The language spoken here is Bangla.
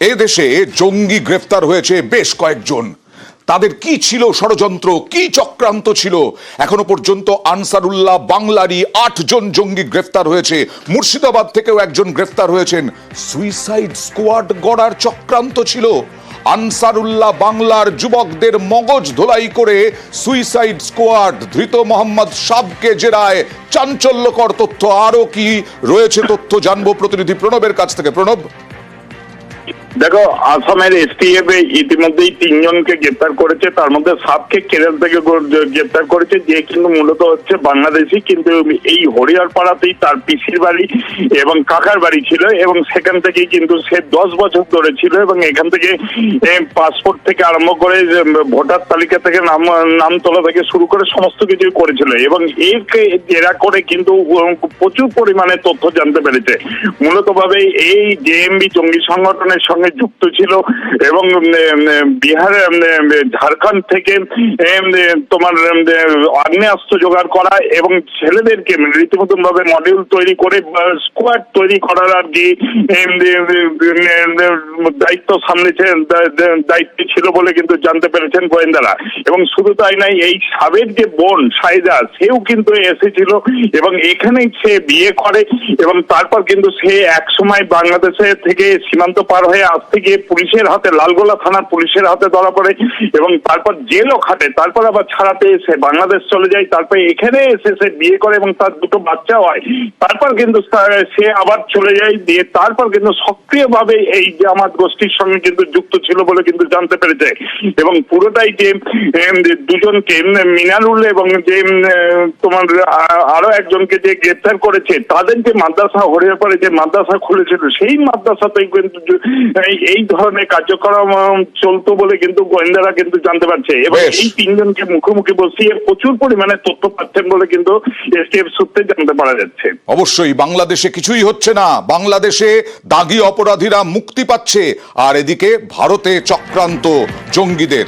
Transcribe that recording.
এ দেশে জঙ্গি গ্রেফতার হয়েছে বেশ কয়েকজন। তাদের কি ছিল ষড়যন্ত্র, কি চক্রান্ত ছিল? এখনো পর্যন্ত আনসারুল্লাহ বাংলারই 8 জন জঙ্গি গ্রেফতার হয়েছে। মুর্শিদাবাদ থেকেও একজন গ্রেফতার হয়েছেন। সুইসাইড স্কোয়াড গড়ার চক্রান্ত ছিল। আনসারুল্লাহ বাংলার যুবকদের মগজ ধোলাই করে সুইসাইড স্কোয়াড। ধৃত মোহাম্মদ সাবকে জেরায় চাঞ্চল্যকর তথ্য। আরো কি রয়েছে তথ্য জানবো প্রতিনিধি প্রণবের কাছ থেকে। প্রণব, দেখো, আসামের এসটিএফ ইতিমধ্যেই 3 জনকে গ্রেপ্তার করেছে। তার মধ্যে সাবকে কেরল থেকে গ্রেপ্তার করেছে, যে কিন্তু মূলত হচ্ছে বাংলাদেশি, কিন্তু এই হরিয়ারপাড়াতেই তার পিসির বাড়ি এবং কাকার বাড়ি ছিল, এবং সেখান থেকেই কিন্তু সে 10 বছর ধরে ছিল, এবং এখান থেকে পাসপোর্ট থেকে আরম্ভ করে ভোটার তালিকা থেকে নাম তোলা থেকে শুরু করে সমস্ত কিছু করেছিল, এবং একে জেরা করে কিন্তু প্রচুর পরিমাণে তথ্য জানতে পেরেছে। মূলত ভাবে এই জেএমবি জঙ্গি সংগঠনের সঙ্গে যুক্ত ছিল, এবং বিহার ঝাড়খণ্ড থেকে তোমার আগ্নেয়াস্ত্র জোগাড় করা এবং ছেলেদেরকে রীতিমতো ভাবে মডিউল তৈরি করে স্কোয়াড তৈরি করার আর কি দায়িত্ব সামলেছে, দায়িত্ব ছিল বলে কিন্তু জানতে পেরেছেন গোয়েন্দারা। এবং শুধু তাই নাই, এই সাবের যে বোন সাইদা, সেও কিন্তু এসেছিল এবং এখানেই সে বিয়ে করে, এবং তারপর কিন্তু সে এক সময় বাংলাদেশে থেকে সীমান্ত পার হয়ে আসতে গিয়ে পুলিশের হাতে, লালগোলা থানার পুলিশের হাতে ধরা পড়ে, এবং তারপর জেলও খাটে। তারপর আবার ছাড়া পেয়ে সে বাংলাদেশ চলে যায়। তারপর এখানে এসে সে বিয়ে করে এবং তার 2টো বাচ্চা হয়। তারপর কিন্তু সে আবার চলে যায়, দিয়ে তারপর কিন্তু সক্রিয়ভাবে এই জামাত গোষ্ঠীর সঙ্গে কিন্তু যুক্ত ছিল বলে কিন্তু জানতে পেরেছে। এবং পুরোটাই যে দুজনকে, মিনারুল এবং যে তোমার আরো একজনকে যে গ্রেফতার করেছে, তাদের যে মাদ্রাসা, হরিয়ারপাড়ে যে মাদ্রাসা খুলেছিল, সেই মাদ্রাসাতেই কিন্তু এই ধরনের কার্যক্রম চলতো বলে কিন্তু গোয়েন্দারা কিন্তু জানতে পারছে, এবং এই 3 জনকে মুখোমুখি বসিয়ে প্রচুর পরিমাণে তথ্য পাচ্ছেন বলে কিন্তু এসটিএফ সূত্রে জানতে পারা যাচ্ছে। অবশ্যই বাংলাদেশে কিছুই হচ্ছে না, বাংলাদেশে দাগী অপরাধীরা মুক্তি পাচ্ছে, আর এদিকে ভারতে চক্রান্ত জঙ্গিদের।